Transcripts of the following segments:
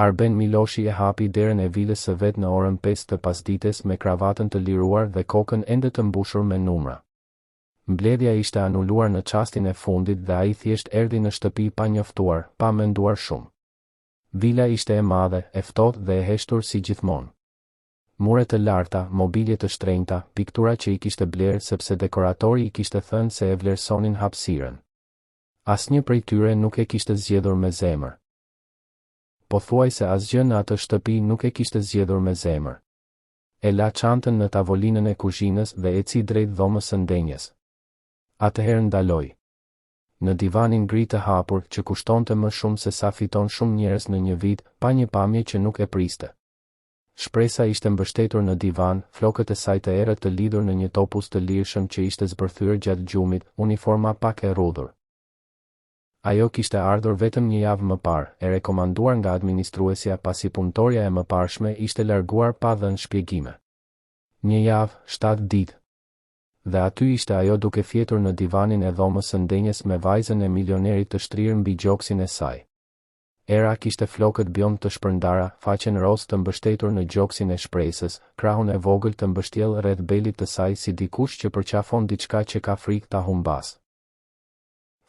Arben Miloshi e hapi derën e vilës së vet në orën 5 të pasdites me kravatën të liruar dhe kokën ende të mbushur me numra. Mbledhja ishte anuluar në çastin e fundit dhe ai thjesht erdhi në shtëpi pa njoftuar, pa menduar shumë. Vila ishte e madhe, e ftohtë dhe e heshtur si gjithmonë. Mure të larta, mobilje të shtrenjta, piktura që i kishte blerë sepse dekoratori i kishte thënë se e vlerësonin hapësirën. Asnjë prej tyre nuk e kishte zgjedhur me zemër. Pothuajse asgjë në atë shtëpi nuk e kishte zgjedhur me zemër. E la çantën në tavolinën e kuzhinës dhe eci drejt dhomës së ndenjes. Atëherë ndaloi. Në divanin gri të hapur që kushtonte më shumë se sa fiton shumë njerëz në një vit, pa një pamje që nuk e priste. Shpresa ishte mbështetur në divan, flokët e saj të errët të lidhur në një topuz të lirshëm që ishte zbërthyer gjatë gjumit, uniforma pak e rrudhur. Ajo kishte ardhur vetëm një javë më parë, e rekomanduar nga administruesja pasi punëtorja e mëparshme ishte larguar pa dhënë shpjegime. Një javë, 7 ditë. Dhe aty ishte ajo duke fjetur në divanin e dhomës së ndenjes me vajzën e milionerit të shtrirë mbi gjoksin e saj. Era kishte flokët bjond të shpërndara, faqen roz të mbështetur në gjoksin e shpresës, krahun e vogël të mbështjell rreth belit të saj si dikush që përqafon diçka që ka frikë ta humbas.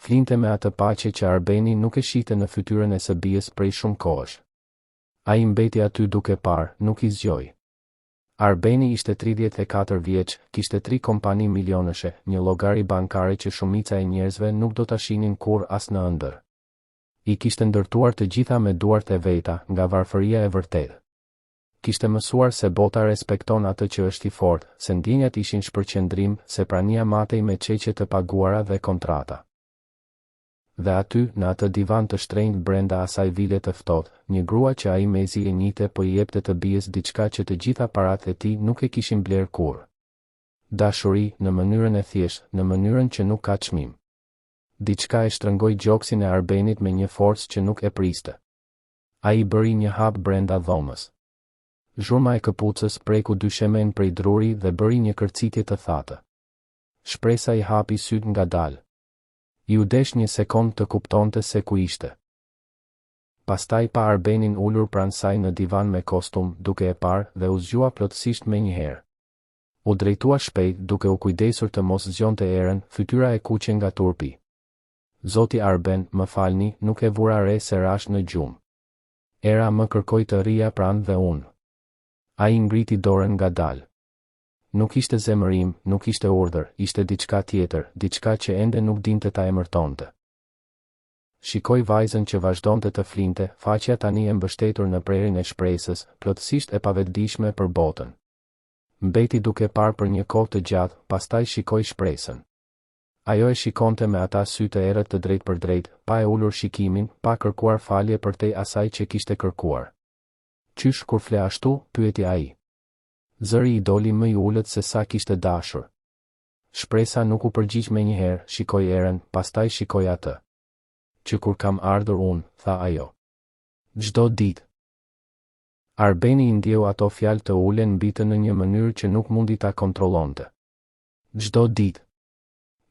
Flinte me atë paqe që Arbeni nuk e shihte në fytyrën e Sëbijës prej shumë kohësh. Ai mbeti aty duke parë, nuk i zgjoi. Arbeni ishte 34 vjeç, kishte 3 kompani milionëshe, një llogari bankare që shumica e njerëzve nuk do ta shihnin kurrë as në ëndër. I kishte ndërtuar të gjitha me duart e veta, nga varfëria e vërtetë. Kishte mësuar se bota respekton atë që është i fortë, se ndjenjat ishin shpërqendrim, se prania matej me çeqe të paguara dhe kontrata. Dhe aty, në atë divan të shtrenjtë brenda asaj vile të ftohtë, një grua që ai mezi e njihte po i jepte të bijës diçka që të gjitha paratë e tij nuk e kishin blerë kurrë. Dashuri, në mënyrën e thjeshtë, në mënyrën që nuk ka çmim. Diçka e shtrëngoi gjoksin e Arbenit me një forcë që nuk e priste. Ai bëri një hap brenda dhomës. Zhurma e këpucës preku dyshemen prej druri dhe bëri një kërcitje të thatë. Shpresa i hapi syt ngadalë. Ju desh një sekond të kuptonte se ku ishte. Pastaj pa Arbenin ulur pranë saj në divan me kostum, duke e parë dhe u zgjua plotësisht menjëherë. U drejtua shpejt duke u kujdesur të mos zgjonte erën, fytyra e kuqe nga turpi. Zoti Arben, më falni, nuk e vura re se rash në gjumë. Era më kërkoi të rija pranë dhe unë. Ai ngriti dorën ngadalë. Nuk ishte zemërim, nuk ishte urdhër, ishte diçka tjetër, diçka që ende nuk dinte ta emërtonte. Shikoi vajzën që vazhdonte të flinte, faqja tani e mbështetur në prerin e shpresës, plotësisht e pavetdijshme për botën. Mbeti duke parë për një kohë të gjatë, pastaj shikoi shpresën. Ajo e shikonte me ata sy të errët të drejt për drejt, pa e ulur shikimin, pa kërkuar falje përtej asaj që kishte kërkuar. Qysh kur fle ashtu, pyeti ai. Zëri i doli më i ulët se sa kishte dashur. Shpresa nuk u përgjigj menjëherë, shikoi erën, pastaj shikoi atë. Që kur kam ardhur unë, tha ajo. Çdo ditë. Arbeni i ndjeu ato fjalë të ulen mbi të në një mënyrë që nuk mundi ta kontrollonte. Çdo ditë.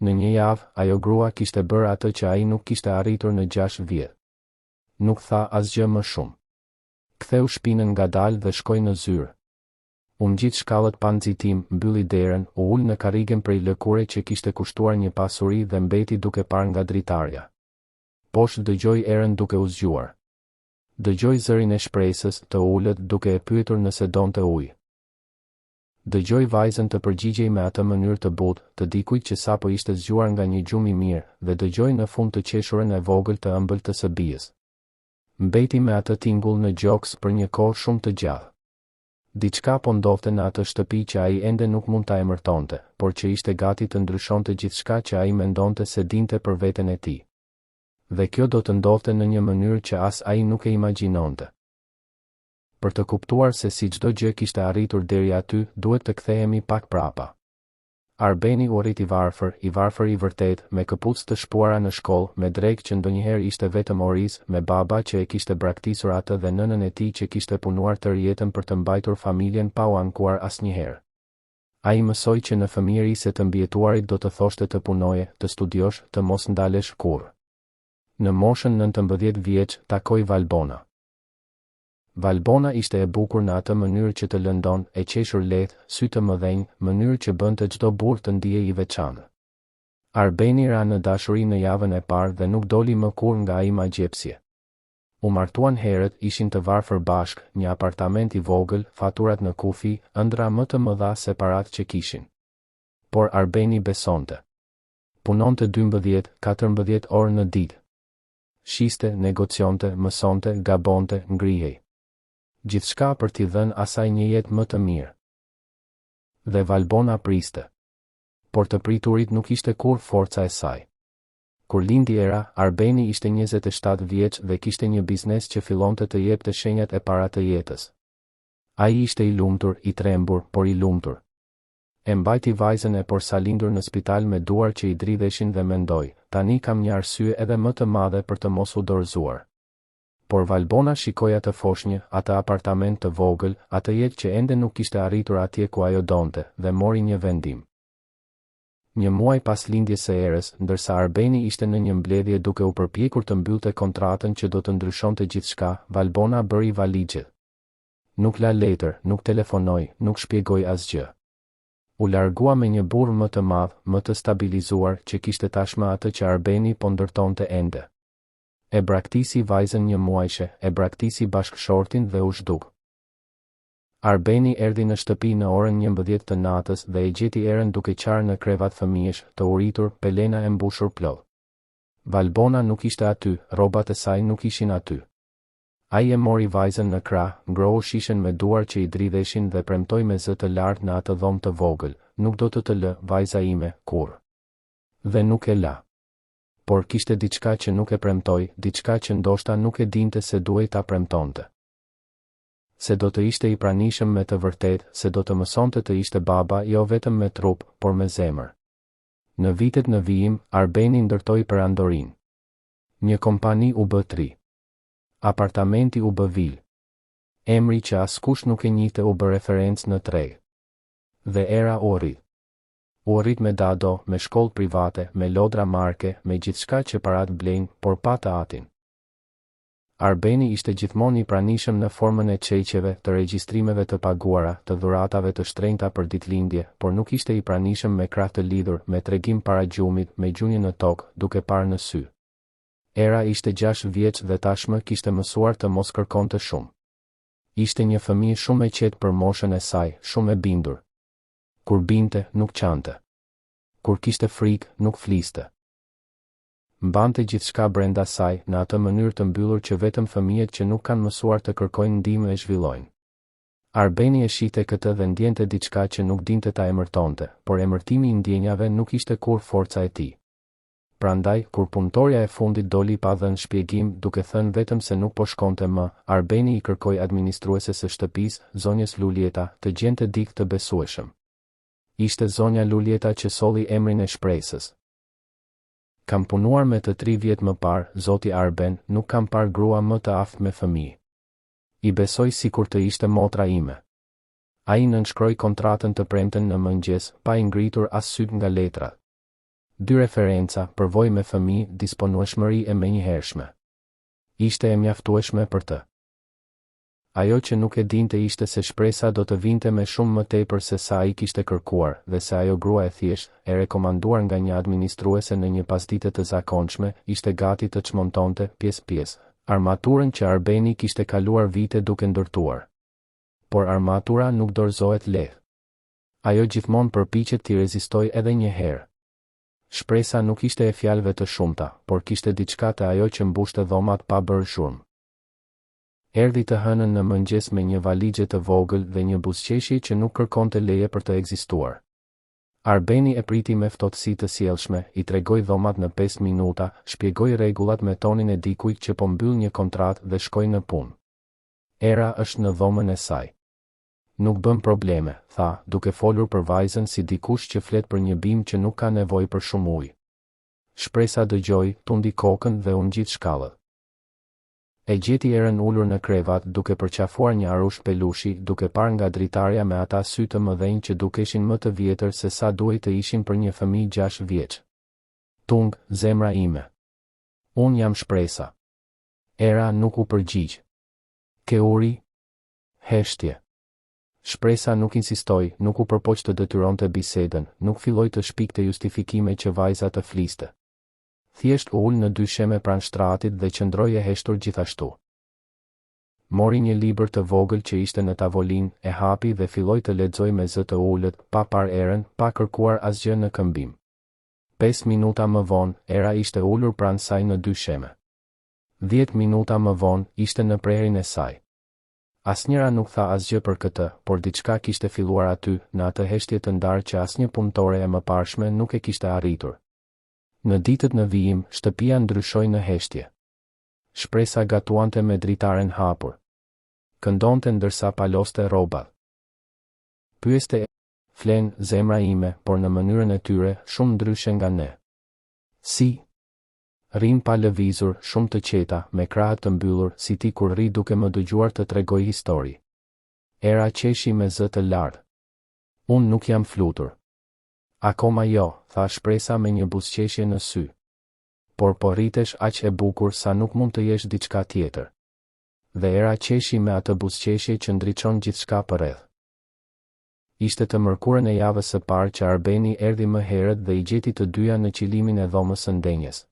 Në një javë, ajo grua kishte bërë atë që ai nuk kishte arritur në 6 vjet. Nuk tha asgjë më shumë. Ktheu shpinën ngadalë dhe shkoi në zyrë. U ngjit shkallët pa nxitim, mbylli derën, u ul në karrigen prej lëkure që kishte kushtuar një pasuri dhe mbeti duke parë nga dritarja. Poshtë dëgjoi erën duke u zgjuar. Dëgjoi zërin e shpresës, të ulët duke e pyetur nëse donte ujë. Dëgjoi vajzën të përgjigjej me atë mënyrë të butë, të dikujt që sapo ishte zgjuar nga një gjumë i mirë, dhe dëgjoi në fund të qeshurën e vogël të ëmbël të Sëbijës. Mbeti me atë tingull në gjoks për një kohë shumë të gjatë. Diçka po ndodhte në atë shtëpi që ai ende nuk mund ta emërtonte, por që ishte gati të ndryshonte gjithçka që ai mendonte se dinte për veten e tij. Dhe kjo do të ndodhte në një mënyrë që as ai nuk e imagjinonte. Për të kuptuar se si çdo gjë kishte arritur deri aty, duhet të kthehemi pak prapa. Arbeni u rrit i varfër i vërtet, me këpucë të shpuara në shkollë, me drekë që ndonjëherë ishte vetëm oriz, me baba që e kishte braktisur atë dhe nënën e tij që kishte punuar tërë jetën për të mbajtur familjen pa u ankuar asnjëherë. Ai mësoi që në fëmijërisë të mbijetuarit do të thoshte të punoje, të studiosh, të mos ndalesh kurrë. Në moshën 19 vjeç takoi Valbona. Valbona ishte e bukur në atë mënyrë që të lëndon, e qeshur lehtë, sy të mëdhenj, mënyrë që bënte çdo burr të ndiej I veçantë. Arbeni ra në dashuri në javën e parë dhe nuk doli më kur nga ai magjepsje. U martuan herët, ishin të varfër bashk, një apartament I vogël, faturat në kufi, ëndra më të mëdha separat që kishin. Por Arbeni besonte. Punonte 12-14 orë në ditë. Shiste, negocionte, mësonte, gabonte, ngrihej. Gjithçka për t'i dhënë asaj një jetë më të mirë. Dhe Valbona priste. Por të priturit nuk ishte kur forca e saj. Kur lindi Era, Arbeni ishte 27 vjeç dhe kishte një biznes që fillonte të jepte shenjat e para të jetës. Ai ishte I lumtur, I trembur, por I lumtur. E mbajti vajzën e porsalindur në spital me duar që I dridheshin dhe mendoi, tani kam një arsye edhe më të madhe për të mos u dorëzuar. Por Valbona shikoi atë foshnjë, atë apartament të vogël, atë jetë që ende nuk kishte arritur atje ku ajo donte, dhe mori një vendim. Një muaj pas lindjes së Erës, ndërsa Arbeni ishte në një mbledhje duke u përpjekur të mbyllte kontratën që do të ndryshonte gjithçka, Valbona bëri valixhet. Nuk la letër, nuk telefonoi, nuk shpjegoi asgjë. U largua me një burr më të madh, më të stabilizuar, që kishte tashmë atë që Arbeni po ndërtonte ende. E braktisi vajzën një muajshe, e braktisi bashkëshortin dhe u zhduk. Arbeni erdhi në shtëpi në orën 11 të natës dhe e gjeti Erën duke qarë në krevat fëmijësh, të uritur, pelena e mbushur plot. Valbona nuk ishte aty, rrobat e saj nuk ishin aty. Ai e mori vajzën në krah, ngrohu shishen me duar që I dridheshin dhe premtoi me zë të lartë në atë dhomë të vogël, nuk do të lë, vajza ime, kur. Dhe nuk e la. Por kishte diçka që nuk e premtoi, diçka që ndoshta nuk e dinte se duhej ta premtonte. Se do të ishte I pranishëm me të vërtet, se do të mësonte të ishte baba jo vetëm me trup, por me zemër. Në vitet në vijim, Arbeni ndërtoi perandorin. Një kompani u bë 3. Apartamenti u bë vil. Emri që askush nuk e njihte u bë referencë në treg. Dhe Era u rrit. U rrit me dado, me shkollë private, me lodra marke, me gjithçka që parat blejnë, por pa të atin. Arbeni ishte gjithmonë I pranishëm në formën e çeqeve, të regjistrimeve të paguara, të dhuratave të shtrenjta për ditëlindje, por nuk ishte I pranishëm me krah të lidhur, me tregim para gjumit, me gjunjë në tokë, duke parë në sy. Era ishte 6 vjeç dhe tashmë kishte mësuar të mos kërkonte shumë. Ishte një fëmijë shumë e qetë për moshën e saj, shumë e bindur. Kur binte, nuk qante. Kur kishte frikë, nuk fliste. Mbante gjithçka brenda saj, në atë mënyrë të mbyllur që vetëm fëmijët që nuk kanë mësuar të kërkojnë ndihmë e zhvillojnë. Arbeni e shihte këtë dhe ndjente diçka që nuk dinte ta emërtonte, por emërtimi I ndjenjave nuk ishte kur forca e tij. Prandaj, kur punëtorja e fundit doli pa dhënë shpjegim, duke thënë vetëm se nuk po shkonte më, Arbeni I kërkoi administrueses së shtëpisë, zonjës Lulieta, të gjente dikë të besueshëm. Ishte zonja Lulieta që solli emrin e shpresës. Kam punuar me të 3 vjet më parë, zoti Arben, nuk kam parë grua më të aftë me fëmijë. I besoj sikur të ishte motra ime. Ai nënshkroi kontratën të premten në mëngjes, pa I ngritur as syt nga letrat. 2 referenca, përvojë me fëmijë, disponueshmëri e menjëhershme. Ishte e mjaftueshme për të. Ajo që nuk e dinte ishte se shpresa do të vinte me shumë më tepër se sa ai kishte kërkuar, dhe se ajo grua e thjesht, e rekomanduar nga një administruese në një pasdite të zakonshme, ishte gati të çmontonte pjesë-pjesë armaturën që Arbeni kishte kaluar vite duke ndërtuar. Por armatura nuk dorëzohet lehtë. Ajo gjithmonë përpiqet t'i rezistojë edhe një herë. Shpresa nuk ishte e fjalëve të shumta, por kishte diçka të ajo që mbushte dhomat pa bërë shurmë. Erdhi të hënën në mëngjes me një valixhe të vogël dhe një buzëqeshje që nuk kërkonte leje për të ekzistuar. Arbeni e priti me ftohtësi të sjellshme, I tregoi dhomat në 5 minuta, shpjegoi rregullat me tonin e dikujt që po mbyll një kontratë dhe shkoi në punë. Era është në dhomën e saj. Nuk bën probleme, tha, duke folur për vajzën si dikush që flet për një bim që nuk ka nevojë për shumë ujë. Shpresa dëgjoi, tundi kokën dhe u ngjit shkallët. E gjeti Erën ulur në krevat duke përqafuar një arush pelushi, duke parë nga dritarja me ata sy të mëdhenj që dukeshin më të vjetër se sa duhej të ishin për një fëmijë 6 vjeç. Tung, zemra ime. Unë jam Shpresa. Era nuk u përgjigj. Ke uri? Heshtje. Shpresa nuk insistoi, nuk u përpoq të detyronte bisedën, nuk filloi të shpikte justifikime që vajza të fliste. Thjesht u ul në dysheme pranë shtratit dhe qëndroi e heshtur gjithashtu. Mori një libër të vogël që ishte në tavolinë, e hapi dhe filloi të lexojë me zë të ulët, pa parë erën, pa kërkuar asgjë në këmbim. 5 minuta më vonë, era ishte ulur pranë saj në dysheme. 10 minuta më vonë, ishte në prerin e saj. Asnjëra nuk tha asgjë për këtë, por diçka kishte filluar aty, në atë heshtje të ndarë që asnjë punëtore e mëparshme nuk e kishte arritur. Në ditët në vijim, shtëpia ndryshoi në heshtje. Shpresa gatuante me dritaren hapur. Këndonte ndërsa paloste rrobat. Pyeste, flen zemra ime, por në mënyrën e tyre, shumë ndryshe nga ne. Si? Rrim pa lëvizur, shumë të qeta, me krahët të mbyllur, si ti kur rri duke më dëgjuar të tregoj histori. Era qeshi me zë të lartë. Unë nuk jam flutur. Akoma jo, tha shpresa me një buzëqeshje në sy. Por po rritesh aq e bukur sa nuk mund të jesh diçka tjetër. Dhe era qeshi me atë buzëqeshje që ndriçon gjithçka përreth. Ishte të mërkurën e javës së parë që Arbeni erdhi më herët dhe I gjeti të dyja në qilimin e dhomës së ndenjes.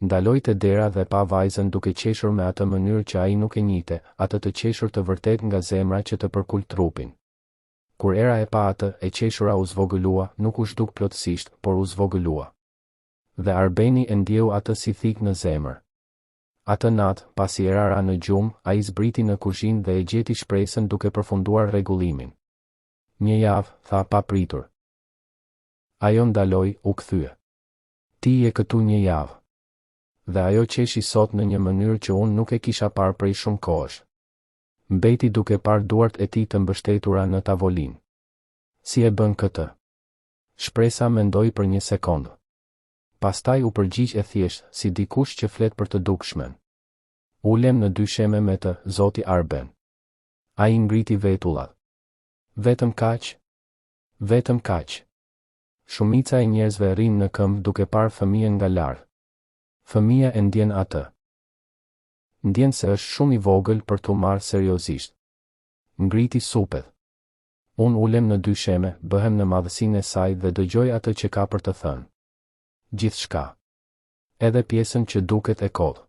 Ndaloi te dera dhe pa vajzën duke qeshur me atë mënyrë që ai nuk e njihte, atë të qeshur të vërtet nga zemra që të përkul trupin. Kur era e pa atë, e qeshura u zvogëlua, nuk u zhduk plotësisht, por u zvogëlua. Dhe Arbeni e ndjeu atë si thik në zemër. Atë natë, pasi era ra në gjumë, ai zbriti në kuzhinë dhe e gjeti shpresën duke përfunduar rregullimin. Një javë, tha pa pritur. Ajo ndaloi, u kthye. Ti je këtu një javë. Dhe ajo qeshi sot në një mënyrë që unë nuk e kisha parë prej shumë kohësh. Mbeti duke parë duart e tij të mbështetura në tavolinë. Si e bën këtë? Shpresa mendoi për një sekondë. Pastaj u përgjigj e thjesht, si dikush që flet për të dukshmen. Ulem në dysheme me të, zoti Arben. Ai ngriti vetullat. Vetëm kaq? Vetëm kaq. Shumica e njerëzve rrinë në këmbë duke parë fëmijën nga lart. Fëmia e ndjen atë. Ndjen se është shumë I vogël për t'u marrë seriozisht. Ngriti supet. Unë ulem në dysheme, bëhem në madhësinë e saj dhe dëgjoj atë që ka për të thënë. Gjithçka. Edhe pjesën që duket e kodë.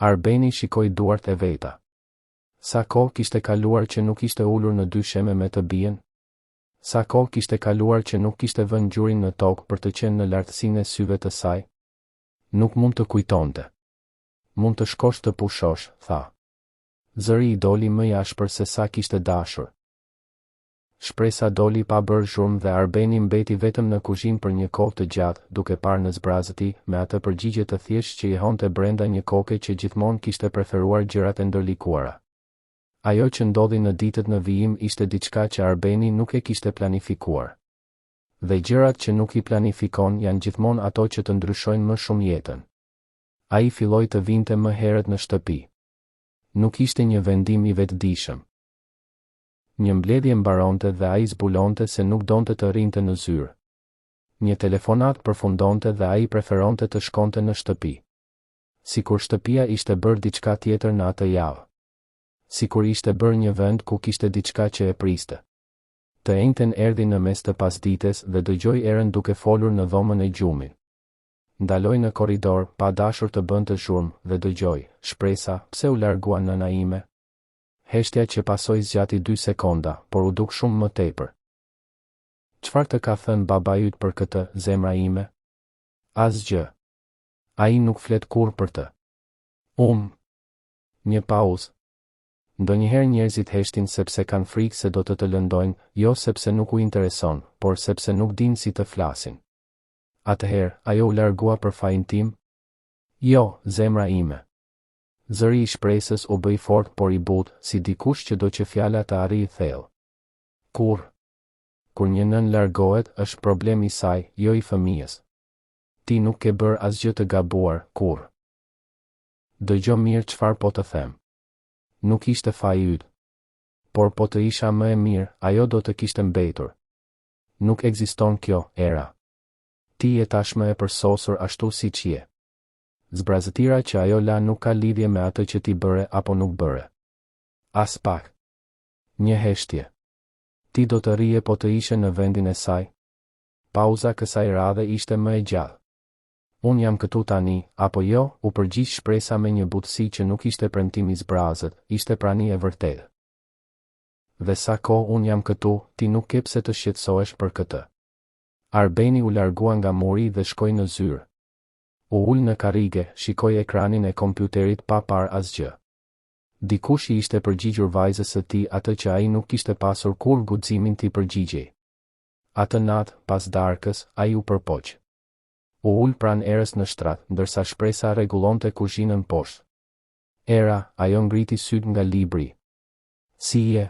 Arbeni shikoi duart e veta. Sa kohë kishte kaluar që nuk ishte ulur në dysheme me të bien? Sa kohë kishte kaluar që nuk kishte vënë gjurin në tokë për të qenë në lartësinë e syve të saj? Nuk mund të kujtonte. Mund të shkosh të pushosh, tha. Zëri I doli më I ashpër se sa kishte dashur. Shpresa doli pa bërë zhurmë dhe Arbeni mbeti vetëm në kuzhinë për një kohë të gjatë, duke parë në zbrazët e tij, me atë përgjigje të thjeshtë që I honte brenda një koke që gjithmonë kishte preferuar gjërat e ndërlikuara. Ajo që ndodhi në ditët në vijim ishte diçka që Arbeni nuk e kishte planifikuar. Dhe gjërat që nuk I planifikon janë gjithmonë ato që të ndryshojnë më shumë jetën. Ai filloi të vinte më herët në shtëpi. Nuk ishte një vendim I vetëdijshëm. Një mbledhje mbaronte dhe ai zbulonte se nuk donte të rinte në zyrë. Një telefonat përfundonte dhe ai preferonte të shkonte në shtëpi. Sikur shtëpia ishte bërë diçka tjetër në atë javë. Sikur ishte bërë një vend ku kishte diçka që e priste. Të enjten erdhi në mes të pasdites dhe dëgjoi erën duke folur në dhomën e gjumit. Ndaloi në korridor, pa dashur të bënte zhurmë, dhe dëgjoi, shpresa, pse u largua nëna ime? Heshtja që pasoi zgjati 2 sekonda, por u duk shumë më tepër. Çfarë të ka thënë baba yt për këtë, zemra ime? Asgjë. Ai nuk flet kurrë për të. Një pauzë. Ndonjëherë njerëzit heshtin sepse kanë frikë se do të lëndojnë, jo sepse nuk u intereson, por sepse nuk dinë si të flasin. Atëherë, ajo u largua për fajin tim? Jo, zemra ime. Zëri I shpresës u bë I fort por I butë, si dikush që do që fjala të arrijë thellë. Kur një nën largohet, është problem I saj, jo I fëmijës. Ti nuk ke bërë asgjë të gabuar, kurrë. Dëgjoj mirë çfarë po të them. Nuk ishte faji yt. Por po të isha më e mirë, ajo do të kishte mbetur. Nuk ekziston kjo, era. Ti je tashmë e përsosur ashtu siç je. Zbrazëtira që ajo la nuk ka lidhje me atë që ti bëre apo nuk bëre. As pak. Një heshtje. Ti do të rije po të ishe në vendin e saj? Pauza kësaj radhe ishte më e gjallë. Unë jam këtu tani, apo jo, u përgjigj shpresa me një butësi që nuk ishte premtim i zbrazët, ishte prani e vërtetë. Dhe sa kohë unë jam këtu, ti nuk ke pse të shqetësohesh për këtë. Arbeni u largua nga muri dhe shkoi në zyrë. U ul në karrige, shikoi ekranin e kompjuterit pa parë asgjë. Dikush i ishte përgjigjur vajzës së tij atë që ai nuk kishte pasur kur guximin t'i përgjigjej. Atë natë, pas darkës, ai u përpoq. U ul pranë erës në shtrat, ndërsa shpresa rregullonte kuzhinën poshtë. Era, ajo ngriti syt nga libri. Si je?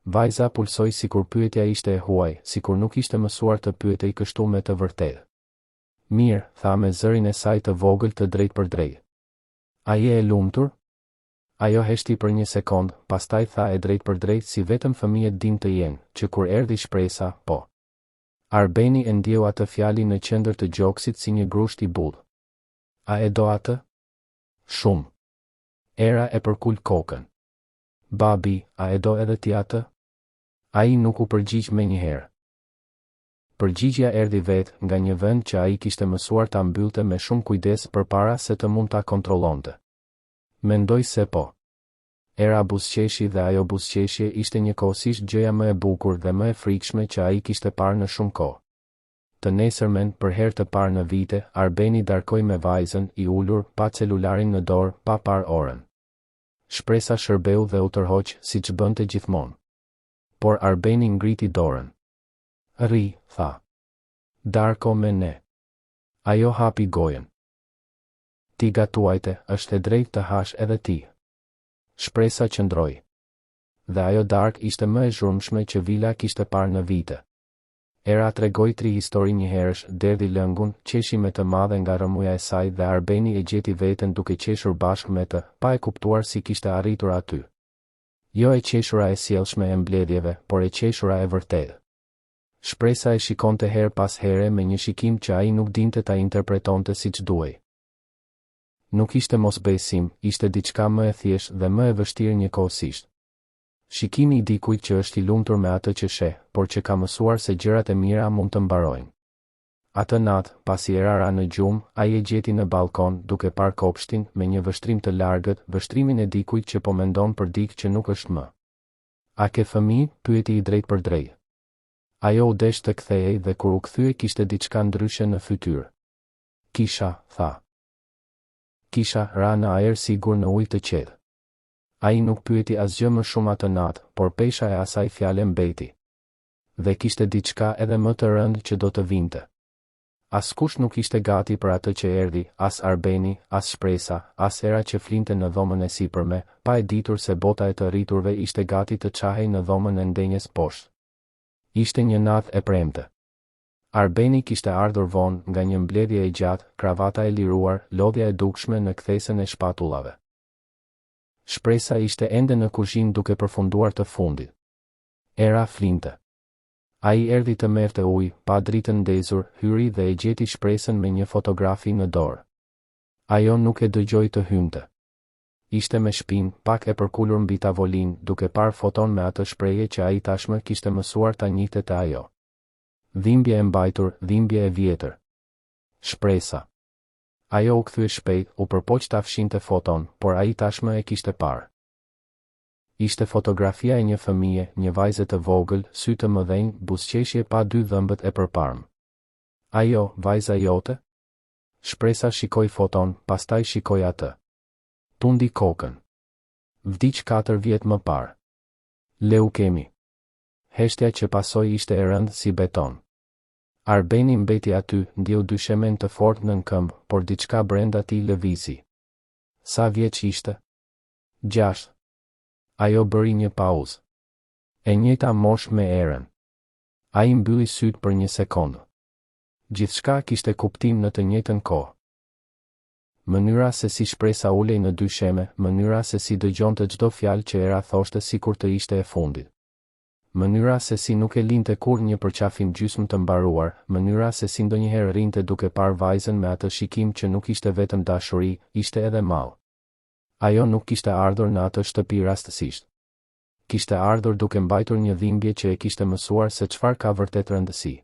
Vajza pulsoi sikur pyetja ishte e huaj, sikur nuk ishte mësuar të pyetej kështu me të vërtetë. Mirë, tha me zërin e saj të vogël të drejt për drejt. A je e lumtur? Ajo heshti për një sekond, pastaj tha e drejt për drejt si vetëm fëmijët din të jenë, që kur erdhi shpresa, po. Arbeni e ndjeu atë fjalin në qendër të gjoksit si një grusht i bull. A e do atë? Shumë. Era e përkul kokën. Babi, a e do edhe ti atë? Ai nuk u përgjigj menjëherë. Përgjigjja erdhi vetë nga një vend që ai kishte mësuar ta mbyllte me shumë kujdes përpara se të mund ta kontrollonte. Mendoj se po. Era buzëqeshi dhe ajo buzëqeshje ishte njëkohësisht gjëja më e bukur dhe më e frikshme që ai kishte parë në shumë kohë. Të nesërmen, për herë të parë në vite, Arbeni darkoi me vajzën, i ulur, pa celularin në dorë, pa parë orën. Shpresa shërbeu dhe u tërhoq, siç bënte gjithmonë. Por Arbeni ngriti dorën. Ri, tha. Darko me ne. Ajo hapi gojen. Ti gatuajte, është e drejtë të hash edhe ti. Shpresa qëndroi. Dhe ajo dark ishte më e zhurmshme që Vila kishte parë në vite. Era tregoi 3 histori njëherësh, derdhi lëngun, qeshi me të madhe nga rëmuja e saj dhe Arbeni e gjeti veten duke qeshur bashkë me të, pa e kuptuar si kishte arritur aty. Jo e qeshura e sjellshme e mbledhjeve, por e qeshura e vërtetë. Shpresa e shikonte her pas here me një shikim që ai nuk dinte ta interpretonte siç duhej. Nuk ishte mosbesim, ishte diçka më e thjeshtë dhe më e vështirë njëkohësisht. Shikimi i dikujt që është i lumtur me atë që sheh, por që ka mësuar se gjërat e mira mund të mbarojnë. Atë natë, pasi era ra në gjumë, ai e gjeti në balkon, duke parë kopshtin, me një vështrim të largët, vështrimin e dikujt që po mendon për dikë që nuk është më. A ke fëmijë? Pyeti i drejt për drejt. Ajo u desh të kthehej dhe kur u kthye kishte diçka ndryshe në fytyrë. Kisha, tha. Kisha ra në ajër sigur në ujë të qetë. Ai nuk pyeti asgjë më shumë atë natë, por pesha e asaj fjale mbeti. Dhe kishte diçka edhe më të rëndë që do të vinte. Askush nuk ishte gati për atë që erdhi, as Arbeni, as shpresa, as era që flinte në dhomën e sipërme, pa e ditur se bota e të rriturve ishte gati të çahej në dhomën e ndenjes poshtë. Ishte një natë e premte. Arbeni kishte ardhur vonë nga një mbledhje e gjatë, kravata e liruar, lodhja e dukshme në kthesën e shpatullave. Shpresa ishte ende në kuzhinë duke përfunduar të fundit. Era flinte. Ai erdhi të merrte ujë, pa dritën ndezur, hyri dhe e gjeti shpresën me një fotografi në dorë. Ajo nuk e dëgjoi të hynte. Ishte me shpinë, pak e përkulur mbi tavolinë, duke parë foton me atë shprehje që ai tashmë kishte mësuar ta njihte te ajo. Dhimbje e mbajtur, dhimbje e vjetër. Shpresa. Ajo u kthye shpejt, u përpoq ta fshinte foton, por ai tashmë e kishte parë. Ishte fotografia e një fëmije, një vajze të vogël, sy të mëdhenj, buzëqeshje pa 2 dhëmbët e përparme. Ajo, vajza jote? Shpresa shikoi foton, pastaj shikoi atë. Tundi kokën. Vdiq 4 vjet më parë. Leukemi. Heshtja që pasoi ishte e rëndë si beton. Arbeni mbeti aty, ndjeu dyshemen të fortë nën këmbë, por diçka brenda tij lëvizi. Sa vjeç ishte? 6. Ajo bëri një pauzë. E njëjta moshë me erën. Ai mbylli syt për një sekondë. Gjithçka kishte kuptim në të njëjtën kohë. Mënyra se si shpresa ulej në dysheme, mënyra se si dëgjonte çdo fjalë që era thoshte sikur të ishte e fundit. Mënyra se si nuk e linte kur një përqafim gjysmë të mbaruar, mënyra se si ndonjëherë rinte duke parë vajzën me atë shikim që nuk ishte vetëm dashuri, ishte edhe mall. Ajo nuk kishte ardhur në atë shtëpi rastësisht. Kishte ardhur duke mbajtur një dhimbje që e kishte mësuar se çfarë ka vërtet rëndësi.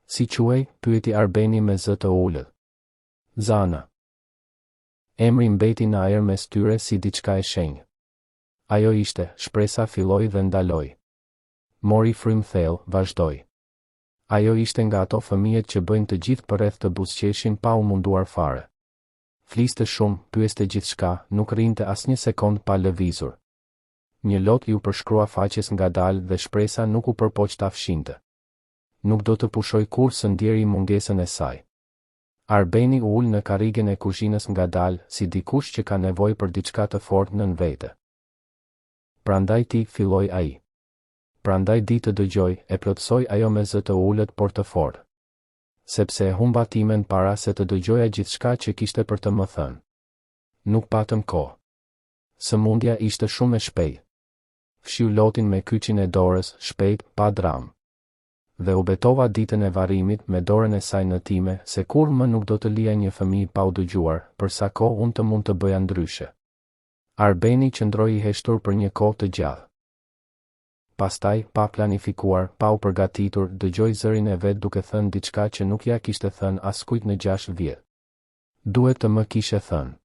Si quhej, pyeti Arbeni me zë të ulët. Zana. Emri mbeti në ajër mes tyre si diçka e shenjtë. Ajo ishte, shpresa filloi dhe ndaloi. Mori frym thellë, vazhdoi. Ajo ishte nga ato fëmijët që bëjnë të gjithë përreth të buzëqeshin pa u munduar fare. Fliste shumë, pyeste gjithçka, nuk rrinte asnjë sekond pa lëvizur. Një lot ju përshkrua faqes ngadalë dhe shpresa nuk u përpoq ta fshinte. Nuk do të pushoj kur së ndjeri mungesën e saj. Arbeni u ul në karrigen e kuzhinës ngadalë, si dikush që ka nevojë për diçka të fortë nën vete. Prandaj ti, filloi ai. Prandaj di të dëgjoj, e plotësoi ajo me zë të ulët por të fortë. Sepse e humba timen para se të dëgjoja gjithçka që kishte për të më thënë. Nuk patëm kohë. Sëmundja ishte shumë e shpejtë. Fshiu lotin me kyçin e dorës, shpejt, pa dramë. Dhe u betova ditën e varrimit me dorën e saj në time, se kur më nuk do të lija një fëmijë pa u dëgjuar, për sa kohë unë të mund të bëja ndryshe. Arbeni qëndroi i heshtur për një kohë të gjatë. Pastaj, pa planifikuar, pa u përgatitur, dëgjoi zërin e vet duke thënë diçka që nuk ja kishte thënë askujt në 6 vjet. Duhet të më kishe thënë.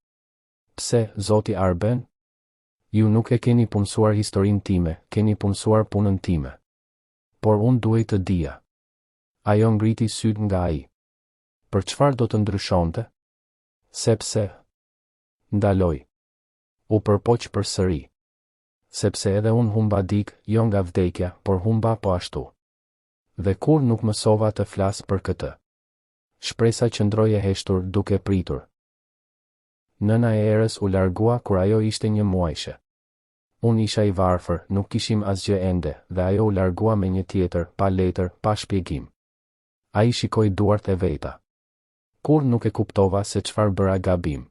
Pse, zoti Arben? Ju nuk e keni punësuar historinë time, keni punësuar punën time. Por unë duhet të dija. Ajo ngriti syt nga ai. Për çfarë do të ndryshonte? Sepse. Ndaloj. U përpoq përsëri. Sepse edhe unë humba dik, jo nga vdekja, por humba po ashtu. Dhe kur nuk mësova të flas për këtë. Shpresa qëndroi e heshtur duke pritur. Nëna e erës u largua kur ajo ishte 1 muajshe. Unë isha i varfër, nuk kishim asgjë ende, dhe ajo u largua me një tjetër, pa letër, pa shpjegim. Ai shikoi duart e veta. Kur nuk e kuptova se çfarë bëra gabim.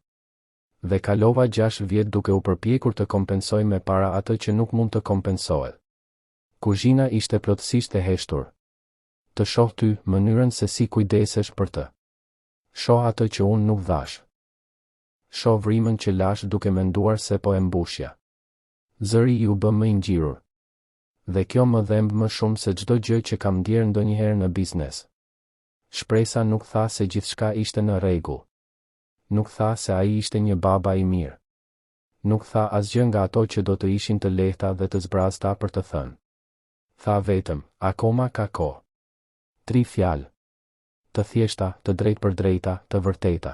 Dhe kalova 6 vjet duke u përpjekur të kompensoj me para atë që nuk mund të kompensohet. Kuzhina ishte plotësisht e heshtur. Të shoh ty, mënyrën se si kujdesesh për të. Shoh atë që unë nuk dhash. Shoh vrimën që lash duke menduar se po e mbushja. Zëri ju bë më i ngjirur. Dhe kjo më dhemb më shumë se çdo gjë që kam ndjerë ndonjëherë në biznes. Shpresa nuk tha se gjithçka ishte në rregull. Nuk tha se ai ishte një baba i mirë. Nuk tha asgjë nga ato që do të ishin të lehta dhe të zbrazta për të thënë. Tha vetëm, akoma ka kohë. 3 fjalë. Të thjeshta, të drejtë për drejta, të vërteta.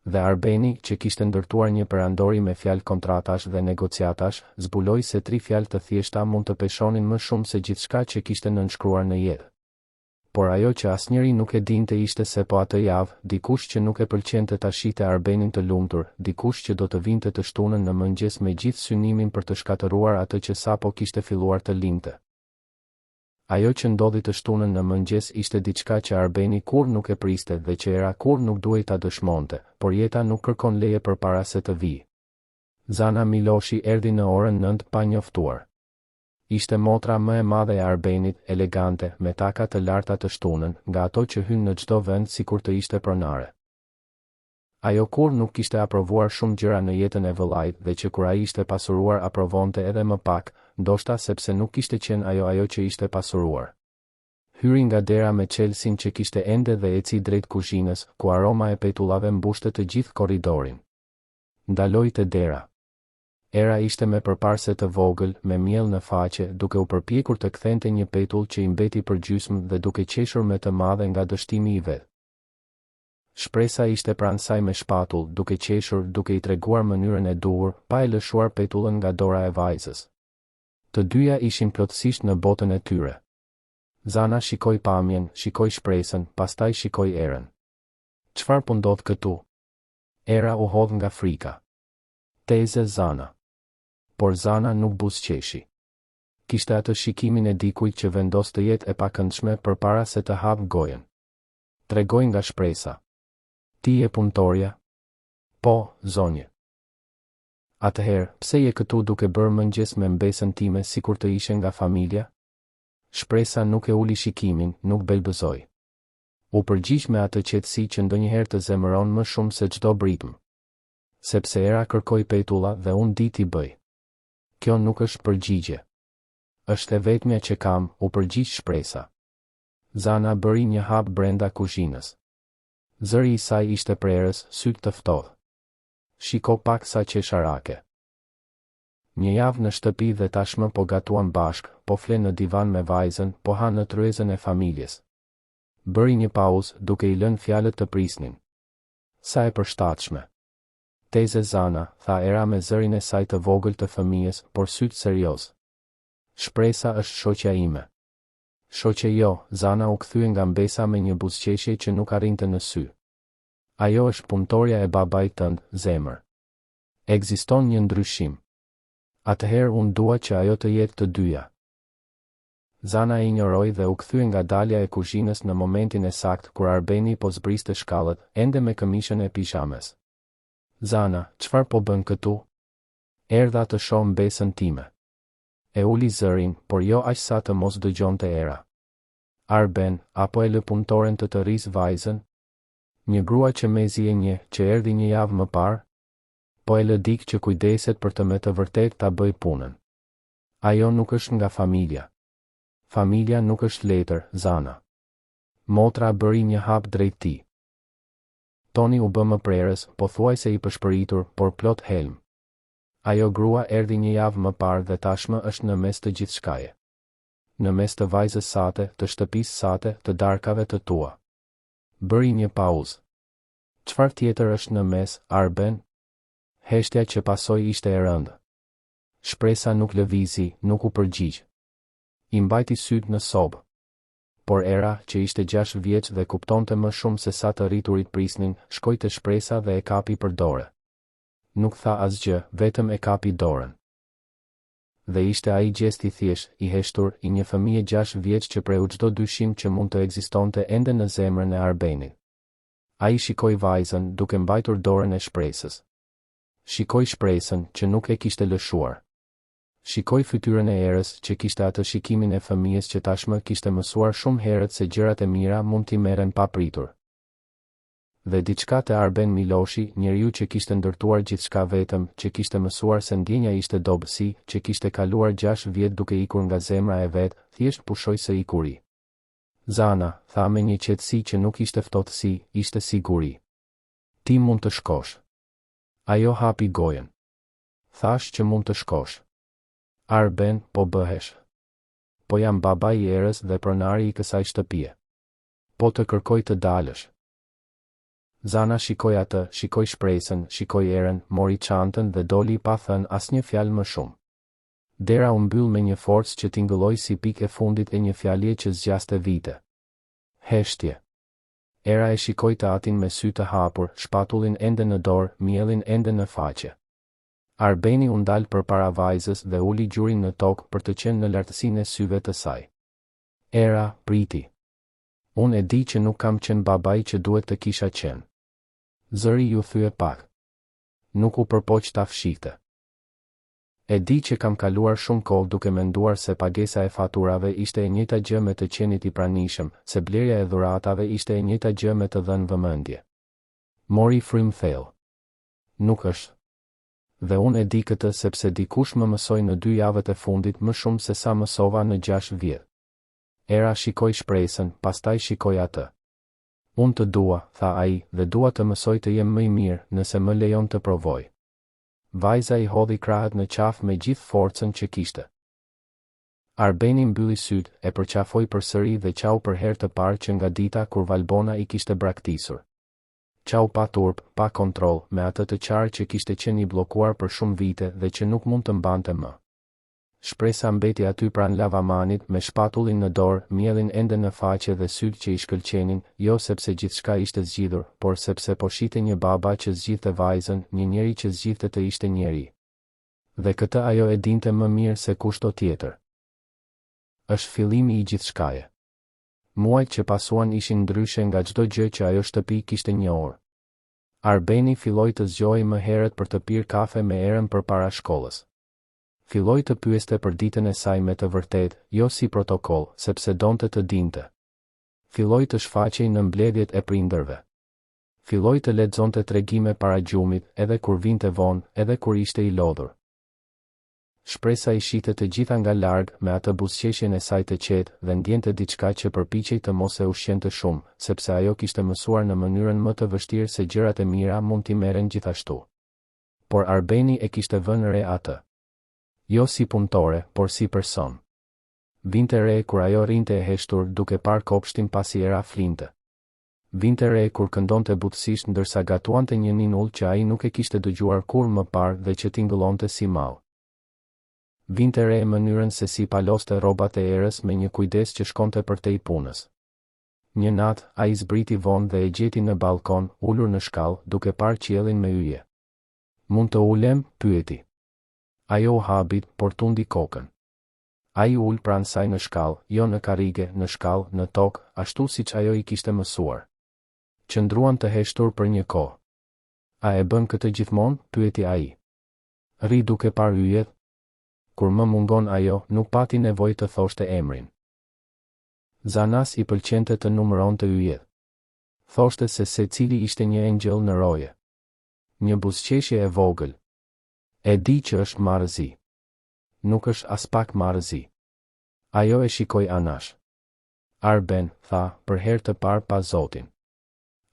Dhe Arbeni, që kishte ndërtuar një perandori me fjalë kontratash dhe negociatash, zbuloi se 3 fjalë të thjeshta mund të peshonin më shumë se gjithçka që kishte nënshkruar në jetë. Por ajo që asnjëri nuk e dinte ishte se po atë javë, dikush që nuk e pëlqente ta shihte Arbenin të lumtur, dikush që do të vinte të shtunën në mëngjes me gjithë synimin për të shkatëruar atë që sapo kishte filluar të linte. Ajo që ndodhi të shtunën në mëngjes ishte diçka që Arbeni kur nuk e priste dhe që era kur nuk duhej ta dëshmonte, por jeta nuk kërkon leje përpara se të vijë. Zana Miloshi erdhi në orën 9 pa njoftuar. Ishte motra më e madhe e Arbenit, elegante, me taka të larta të shtunën, nga ato që hyn në çdo vend sikur të ishte pronare. Ajo kur nuk kishte aprovuar shumë gjëra në jetën e vëllait dhe që kur ai ishte pasuruar aprovonte edhe më pak, ndoshta sepse nuk kishte qenë ajo që ishte pasuruar. Hyri nga dera me çelësin që kishte ende dhe eci drejt kuzhinës, ku aroma e petullave mbushte të gjithë korridorin. Ndaloi te dera. Era ishte me përparse të vogël, me miell në faqe, duke u përpjekur të kthente një petull që i mbeti për gjysmë dhe duke qeshur me të madhe nga dështimi i vet. Shpresa ishte pranë saj me shpatull, duke qeshur, duke i treguar mënyrën e duhur, pa e lëshuar petullën nga dora e vajzës. Të dyja ishin plotësisht në botën e tyre. Zana shikoi pamjen, shikoi shpresën, pastaj shikoi erën. Çfarë po ndodh këtu? Era u hodh nga frika. Teze Zana. Por Zana nuk buzëqeshi. Kishte atë shikimin e dikujt që vendos të jetë e pakëndshme përpara se të hap gojen. Tregoi nga shpresa. Ti je punëtorja? Po, zonje. Atëherë, pse je këtu duke bërë mëngjes me mbesën time sikur të ishe nga familja? Shpresa nuk e uli shikimin, nuk belbëzoi. U përgjigj me atë qetësi që ndonjëherë të zemëron më shumë se çdo britëm. Sepse Era kërkoi petulla dhe unë di t'i bëj. Kjo nuk është përgjigje. Është e vetmja që kam, u përgjigj shpresa. Zana bëri një hap brenda kuzhinës. Zëri i saj ishte prerës, sytë të ftohtë. Shiko pak sa qesharake. Një javë në shtëpi dhe tashmë po gatuan bashk, po fle në divan me vajzën, po ha në tryezën e familjes. Bëri një pauzë, duke i lënë fjalët të prisnin. Sa e përshtatshme. Teze Zana, tha Era me zërin e saj të vogël të fëmijës, por sytë serioz. Shpresa është shoqja ime. Shoqe jo, Zana u kthye nga mbesa me një buzëqeshje që nuk arrinte në sy. Ajo është punëtorja e babait tënd, zemër. Ekziston një ndryshim. Atëherë unë dua që ajo të jetë të dyja. Zana e injoroi dhe u kthye nga dalja e kuzhinës në momentin e saktë kur Arbeni po zbriste shkallët, ende me këmishën e pishames. Zana, çfarë po bën këtu? Erdha të shoh mbesën time. E uli zërin, por jo aq sa të mos dëgjonte Era. Arben, apo e lë punëtoren të rrisë vajzën? Një grua që mezi e një, që erdhi një javë më parë? Po e lë dik që kujdeset për të me të vërtet ta bëj punën. Ajo nuk është nga familja. Familja nuk është letër, Zana. Motra bëri një hap drejt tij. Toni u bë më prerës, po thuajse i përshpëritur, por plot helm. Ajo grua erdhi një javë më parë dhe tashmë është në mes të gjithçkaje. Në mes të vajzës sate, të shtëpisë sate, të darkave të tua. Bëri një pauzë. Çfarë tjetër është në mes, Arben? Heshtja që pasoi ishte e rëndë. Shpresa nuk lëvizi, nuk u përgjigj. I mbajti sytë në sobë. Por Era, që ishte 6 vjeç dhe kuptonte më shumë se sa të rriturit prisnin, shkoi te shpresa dhe e kapi për dorë. Nuk tha asgjë, vetëm e kapi dorën. Dhe ishte ai gjesti thjesht, i heshtur, i një fëmije 6 vjeç që preu çdo dyshim që mund të ekzistonte ende në zemrën e Arbenit. Ai shikoi vajzën, duke mbajtur dorën e shpresës. Shikoi shpresën, që nuk e kishte lëshuar. Shikoi fytyrën e Erës, që kishte atë shikimin e fëmijës që tashmë kishte mësuar shumë herët se gjërat e mira mund t'i merren pa pritur. Dhe diçka te Arben Miloshi, njeriu që kishte ndërtuar gjithçka vetëm, që kishte mësuar se ndjenja ishte dobësi, që kishte kaluar 6 vjet duke ikur nga zemra e vet, thjesht pushoi së ikuri. Zana, tha me një qetësi që nuk ishte ftohtësi, ishte siguri. Ti mund të shkosh. Ajo hapi gojen. Thash që mund të shkosh. Arben, po bëhesh. Po jam baba i Erës dhe pronari i kësaj shtëpie. Po të kërkoj të dalësh. Zana shikoi atë, shikoi shpresën, shikoi Erën, mori çantën dhe doli pa thënë asnjë fjalë më shumë. Dera u mbyll me një forcë që tingëlloi si pikë e fundit e një fjalëje që zgjaste vite. Heshtje. Era e shikoi të atin me sy të hapur, shpatullin ende në dorë, mielin ende në faqe. Arbeni u ndal përpara vajzës dhe uli gjurin në tokë për të qenë në lartësinë e syve të saj. Era, priti. Unë e di që nuk kam qenë babai që duhet të kisha qenë. Zëri ju thye pak. Nuk u përpoq ta fshihte. E di që kam kaluar shumë kohë duke menduar se pagesa e faturave ishte e njëjta gjë me të qenit i pranishëm, se blerja e dhuratave ishte e njëjta gjë me të dhënë vëmendje. Mori frym thellë. Nuk është. Dhe unë e di këtë sepse dikush më mësoi në 2 javët e fundit më shumë se sa mësova në 6 vjet. Era shikoi shpresën, pastaj shikoi atë. Unë të dua, tha ai, dhe dua të mësoj të jem më i mirë, nëse më lejon të provoj. Vajza i hodhi krahët në qafë me gjithë forcën që kishte. Arbeni mbylli syt, e përqafoi përsëri dhe qau për herë të parë që nga dita kur Valbona i kishte braktisur. Qau pa turp, pa kontroll, me atë të qarë që kishte qenë i bllokuar për shumë vite dhe që nuk mund të mbante më. Shpresa mbeti aty pran lavamanit me shpatullin në dorë, mielin ende në faqe dhe sytë që i shkëlqenin, jo sepse gjithçka ishte zgjidhur, por sepse po shite një baba që zgjidhte vajzën, një njeri që zgjidhte të ishte njeri. Dhe këtë ajo e dinte më mirë se kushto tjetër. Është fillimi i gjithçkaje. Muajt që pasuan ishin ndryshe nga çdo gjë që ajo shtëpi kishte njohur. Arbeni filloi të zgjohej më herët për të pirë kafe me Erën përpara shkollës. Filloi të pyeste për ditën e saj me të vërtetë, jo si protokoll, sepse donte të dinte. Filloi të shfaqej në mbledhjet e prindërve. Filloi të lexonte tregime para gjumit, edhe kur vinte vonë, edhe kur ishte i lodhur. Shpresa i shite të gjitha nga larg me atë buzëqeshjen e saj të qetë dhe ndjente diçka që përpiqej të mos e ushqente shumë, sepse ajo kishte mësuar në mënyrën më të vështirë se gjërat e mira mund t'i merren gjithashtu. Por Arbeni e kishte vënë re atë. Jo si punëtore, por si person. Vinte re kur ajo rinte e heshtur duke parë kopshtin pasi era flinte. Vinte re kur këndonte butësisht ndërsa gatuante një ninull që ai nuk e kishte dëgjuar kur më parë dhe që tingëllonte si mall. Vinte re mënyrën se si paloste rrobat e erës me një kujdes që shkonte përtej punës. Një natë, ai zbriti vonë dhe e gjeti në balkon, ulur në shkallë, duke parë qiellin me yje. Mund të ulem, pyeti. Ajo u habit, por tundi kokën. Ai ul pranë saj në shkallë, jo në karrige, në shkallë, në tokë, ashtu siç ajo i kishte mësuar. Qëndruan të heshtur për një kohë. A e bën këtë gjithmonë? Pyeti ai. Ri duke parë yjet. Kur më mungon ajo, nuk pati nevojë të thoshte emrin. Zanas i pëlqente të numëronte yjet. Thoshte se secili ishte një engjëll në roje. Një buzëqeshje e vogël. E di që është marrëzi. Nuk është as pak marrëzi. Ajo e shikoi anash. Arben, tha, për herë të parë pa Zotin.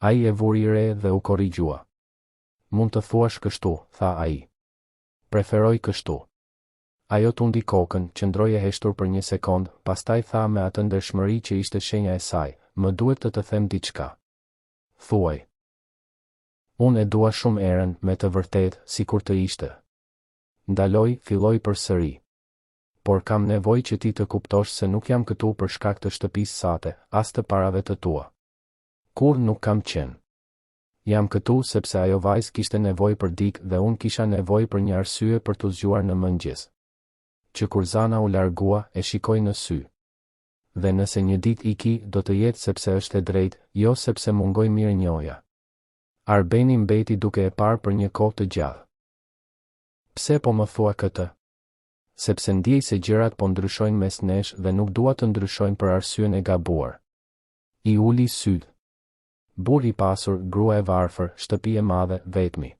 Ai e vuri re dhe u korrigjua. Mund të thuash kështu, tha ai. Preferoj kështu. Ajo tundi kokën, qëndroi e heshtur për një sekond, pastaj tha me atë ndershmëri që ishte shenja e saj, më duhet të them diçka. Thuaj. Unë e dua shumë erën, me të vërtetë, sikur të ishte. Ndaloj, filloi përsëri. Por kam nevojë që ti të kuptosh se nuk jam këtu për shkak të shtëpisë sate, as të parave të tua. Kur nuk kam qenë. Jam këtu sepse ajo vajzë kishte nevojë për dikë dhe unë kisha nevojë për një arsye për t'u zgjuar në mëngjes. Që kur Zana u largua, e shikoj në sy. Dhe nëse një ditë iki, do të jetë sepse është e drejtë, jo sepse mungoj mirënjohja. Arbeni mbeti duke e parë për një kohë të gjatë. Pse po më thua këtë? Sepse ndjej se gjërat po ndryshojnë mes nesh dhe nuk dua të ndryshojnë për arsyen e gabuar. I uli syt. Burr i pasur, grua e varfër, shtëpi e madhe, vetmi.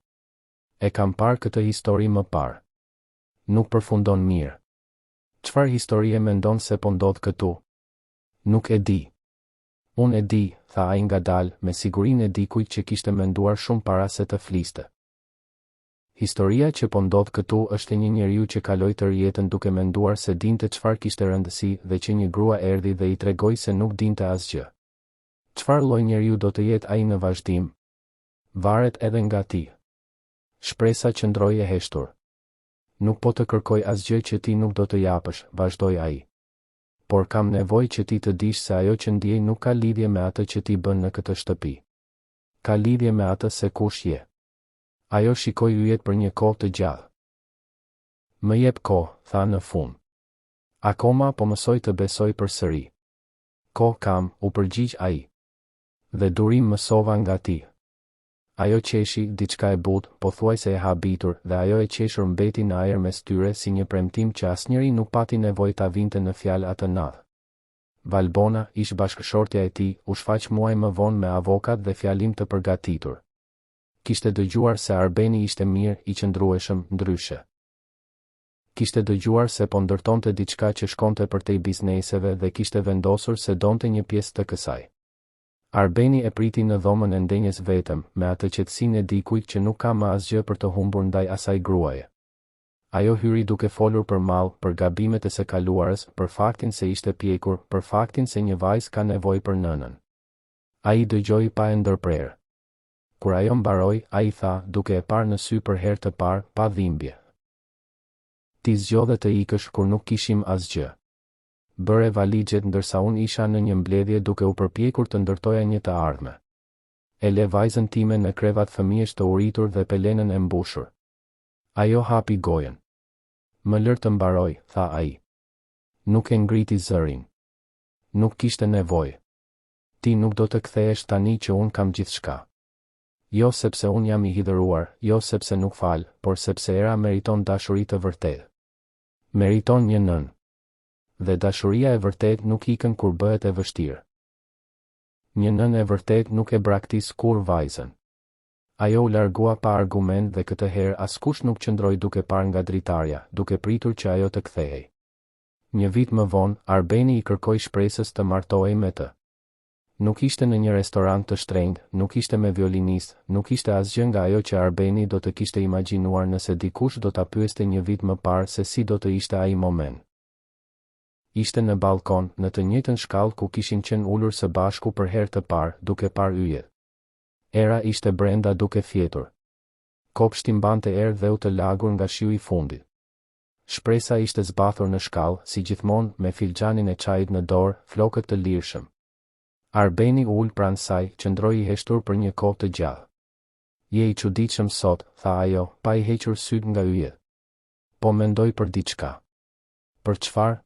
E kam parë këtë histori më parë. Nuk përfundon mirë. Çfarë historie mendon se po ndodh këtu? Nuk e di. Unë e di, tha ai ngadalë, me sigurinë e dikujt që kishte menduar shumë para se të fliste. Historia që po ndodh këtu është e një njeriu që kaloi tërë jetën duke menduar se dinte çfarë kishte rëndësi dhe që një grua erdhi dhe i tregoi se nuk dinte asgjë. Çfarë lloj njeriu do të jetë ai në vazhdim? Varet edhe nga ti. Shpresa qëndroi e heshtur. Nuk po të kërkoj asgjë që ti nuk do të japësh, vazhdoi ai. Por kam nevojë që ti të dish se ajo që ndjej nuk ka lidhje me atë që ti bën në këtë shtëpi. Ka lidhje me atë se kush je. Ajo shikoi yjet për një kohë të gjatë. Më jep kohë, tha në fund. Akoma po mësoj të besoj përsëri. Kohë kam, u përgjigj ai. Dhe durim mësova nga ti. Ajo qeshi, diçka e butë, pothuajse e habitur, dhe ajo e qeshur mbeti në ajër mes tyre si një premtim që asnjëri nuk pati nevojë ta vinte në fjalë atë natë. Valbona, ish bashkëshortja e tij, u shfaq muaj më vonë me avokat dhe fjalim të përgatitur. Kishte dëgjuar se Arbeni ishte mirë, i qëndrueshëm, ndryshe. Kishte dëgjuar se po ndërtonte diçka që shkonte përtej bizneseve dhe kishte vendosur se donte një pjesë të kësaj. Arbeni e priti në dhomën e ndenjes vetëm, me atë qetësinë e dikujt që nuk ka më asgjë për të humbur ndaj asaj gruaje. Ajo hyri duke folur për mall, për gabimet e së kaluarës, për faktin se ishte pjekur, për faktin se një vajzë ka nevojë për nënën. Ai dëgjoi pa e ndërprerë. Kur ajo mbaroi, ai tha, duke e parë në sy për herë të parë, pa dhimbje. Ti zgjodhe të ikësh kur nuk kishim asgjë. Bëre valixhet ndërsa unë isha në një mbledhje duke u përpjekur të ndërtoja një të ardhme. E le vajzën time në krevat fëmijësh të uritur dhe pelenën e mbushur. Ajo hapi gojen. Më lër të mbaroj, tha ai. Nuk e ngriti zërin. Nuk kishte nevojë. Ti nuk do të kthehesh tani që unë kam gjithçka. Jo sepse unë jam i hidhëruar, jo sepse nuk fal, por sepse era meriton dashuri të vërtetë. Meriton një nën. Dhe dashuria e vërtet nuk ikën kur bëhet e vështirë. Një nën e vërtet nuk e braktis kur vajzën. Ajo u largua pa argument dhe këtë herë askush nuk qëndroi duke parë nga dritarja, duke pritur që ajo të kthehej. Një vit më vonë, Arbeni i kërkoi shpresës të martohej me të. Nuk ishte në një restorant të shtrenjtë, nuk ishte me violinist, nuk ishte asgjë nga ajo që Arbeni do të kishte imagjinuar nëse dikush do ta pyeste një vit më parë se si do të ishte ai moment. Ishte në balkon, në të njëjtën shkallë ku kishin qenë ulur së bashku për herë të parë, duke parë yjet. Era ishte brenda duke fjetur. Kopshti mbante erë dhe u të lagur nga shiu i fundit. Shpresa ishte zbathur në shkallë, si gjithmonë, me filxhanin e çajit në dorë, flokët të lirshëm. Arbeni u ul pranë saj, qëndroi i heshtur për një kohë të gjatë. Je i çuditshëm sot, tha ajo, pa i hequr syt nga yjet. Po mendoj për diçka. Për çfarë?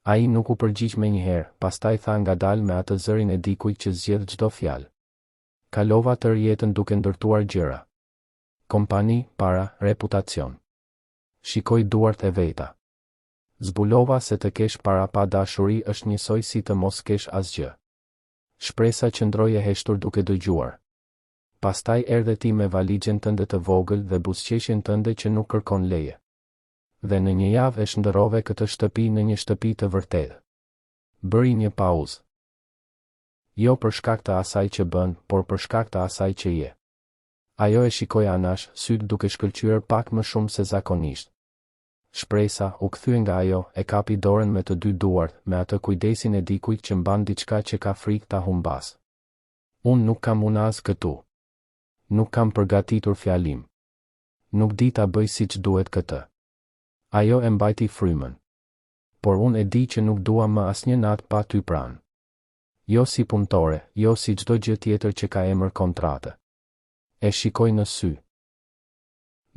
Ai nuk u përgjigj menjëherë, pastaj tha ngadalë me atë zërin e dikujt që zgjedh çdo fjalë. Kalova tërë jetën duke ndërtuar gjëra. Kompani, para, reputacion. Shikoj duart e veta. Zbulova se të kesh para pa dashuri është njësoj si të mos kesh asgjë. Shpresa qëndroi e heshtur duke dëgjuar. Pastaj erdhe ti me valixhen tënde të vogël dhe buzëqeshjen tënde që nuk kërkon leje. Dhe në një javë e shndërrove këtë shtëpi në një shtëpi të vërtetë. Bëri një pauzë. Jo për shkak të asaj që bën, por për shkak të asaj që je. Ajo e shikoi anash, syt duke shkëlqyer pak më shumë se zakonisht. Shpresa u kthye nga ajo, e kapi dorën me të dy duart, me atë kujdesin e dikujt që mban diçka që ka frikë ta humbas. Unë nuk kam unaz këtu. Nuk kam përgatitur fjalim. Nuk di ta bëj siç duhet këtë. Ajo e mbajti frymën. Por unë e di që nuk dua më asnjë natë pa ty pranë. Jo si punëtore, jo si çdo gjë tjetër që ka emër kontrate. E shikoj në sy.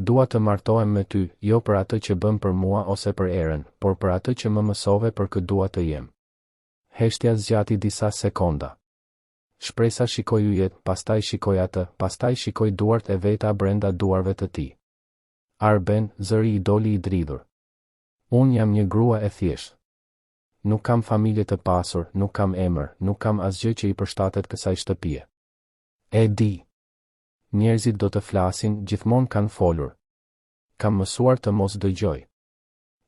Dua të martohem me ty, jo për atë që bën për mua ose për erën, por për atë që më mësove për kë dua të jem. Heshtja zgjati disa sekonda. Shpresa shikoi yjet, pastaj shikoi atë, pastaj shikoi duart e veta brenda duarve të tij. Arben, zëri i doli i dridhur. Unë jam një grua e thjeshtë. Nuk kam familje të pasur, nuk kam emër, nuk kam asgjë që i përshtatet kësaj shtëpie. E di. Njerëzit do të flasin, gjithmonë kanë folur. Kam mësuar të mos dëgjoj.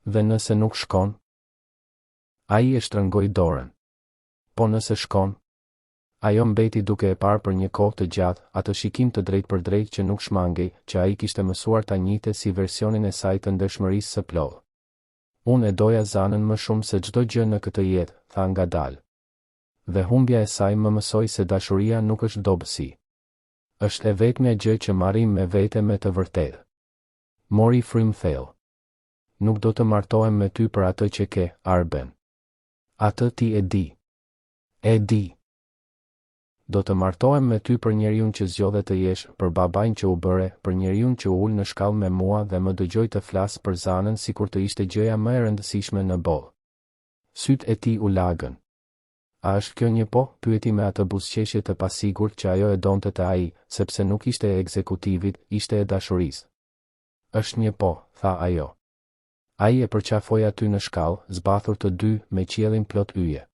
Dhe nëse nuk shkon? Ai e shtrëngoi dorën. Po nëse shkon? Ajo mbeti duke e parë për një kohë të gjatë, atë shikim të drejt për drejt që nuk shmangej, që ai kishte mësuar ta njihte si versionin e saj të ndershmërisë së plotë. Unë e doja Zanën më shumë se çdo gjë në këtë jetë, tha ngadalë. Dhe humbja e saj më mësoi se dashuria nuk është dobësi. Është e vetmja gjë që marrim me vete me të vërtetë. Mori frym thellë. Nuk do të martohem me ty për atë që ke, Arben. Atë ti e di. E di. Do të martohem me ty për njeriun që zgjodhe të jesh, për babain që u bëre, për njeriun që u ul në shkallë me mua dhe më dëgjoi të flas për Zanën sikur të ishte gjëja më e rëndësishme në botë. Syt e tij u lagën. A është kjo një po? Pyeti me atë buzëqeshje të pasigurt që ajo e donte të ai, sepse nuk ishte e ekzekutivit, ishte e dashurisë. Është një po, tha ajo. Ai e përqafoi aty në shkallë, zbathur të dy, me qiellin plot yje.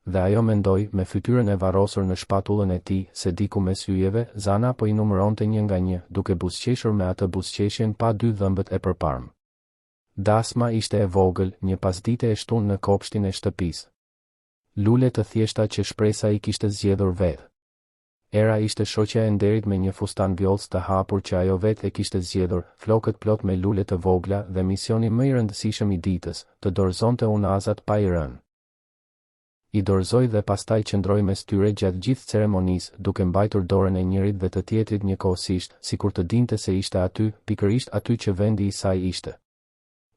Dhe ajo mendoi, me fytyrën e varrosur në shpatullën e tij, se diku mes yjeve, Zana po i numëronte një nga një, duke buzëqeshur me atë buzëqeshjen pa dy dhëmbët e përparme. Dasma ishte e vogël, një pasdite e shtunë në kopshtin e shtëpisë. Lule të thjeshta që shpresa i kishte zgjedhur vetë. Era ishte shoqja e nderit me një fustan vjollc të hapur që ajo vetë e kishte zgjedhur, flokët plot me lule të vogla dhe misioni më i rëndësishëm i ditës, të dorëzonte unazat pa i rënë. I dorëzoi dhe pastaj qëndroi mes tyre gjatë gjithë ceremonisë, duke mbajtur dorën e njërit dhe të tjetrit njëkohësisht, sikur të dinte se ishte aty, pikërisht aty që vendi i saj ishte.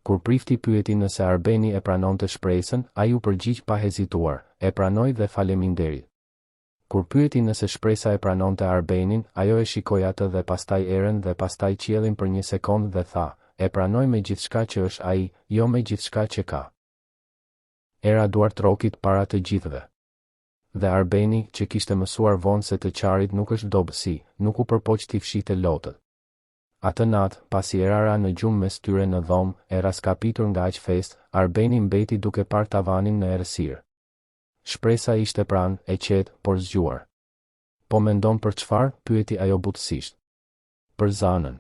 Kur prifti pyeti nëse Arbeni e pranonte shpresën, ai u përgjigj pa hezituar, e pranoi dhe faleminderit. Kur pyeti nëse shpresa e pranonte Arbenin, ajo e shikoi atë dhe pastaj erën dhe pastaj qiellin për një sekondë dhe tha, e pranoj me gjithçka që është ai, jo me gjithçka që ka. Era duart rokit para të gjithëve. Dhe Arbeni, që kishte mësuar vonë se të qarit nuk është dobësi, nuk u përpoq t'i fshite lotët. Atë natë, pasi erara në gjumë mes tyre në dhomë, e raskapitur nga aq fest, Arbeni mbeti duke parë tavanin në errësirë. Shpresa ishte pranë, e qetë, por zgjuar. Po mendon për çfarë? Pyeti ajo butësisht. Për Zanën.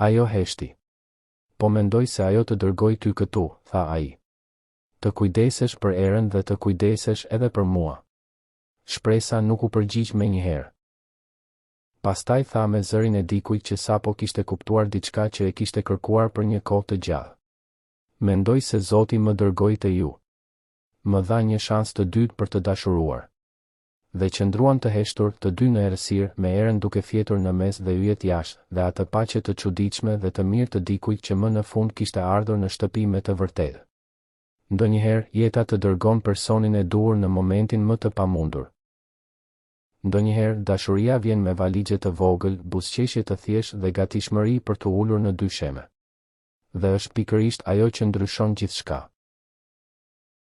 Ajo heshti. Po mendoj se ajo të dërgoj ty këtu, tha ai. Të kujdesesh për Erën dhe të kujdesesh edhe për mua. Shpresa nuk u përgjigj menjëherë. Pastaj tha me zërin e dikujt që sapo kishte kuptuar diçka që e kishte kërkuar për një kohë të gjallë. Mendoj se Zoti më dërgoi te ju. Më dha një shans të dytë për të dashuruar. Dhe qëndruan të heshtur të dy në errësirë, me Erën duke fjetur në mes dhe yjet jashtë, dhe atë paqe të çuditshme dhe të mirë të dikujt që më në fund kishte ardhur në shtëpi me të vërtetë. Ndonjëherë jeta të dërgon personin e duhur në momentin më të pamundur. Ndonjëherë dashuria vjen me valixhe të vogël, buzëqeshje të thjeshtë dhe gatishmëri për të ulur në dysheme. Dhe është pikërisht ajo që ndryshon gjithçka.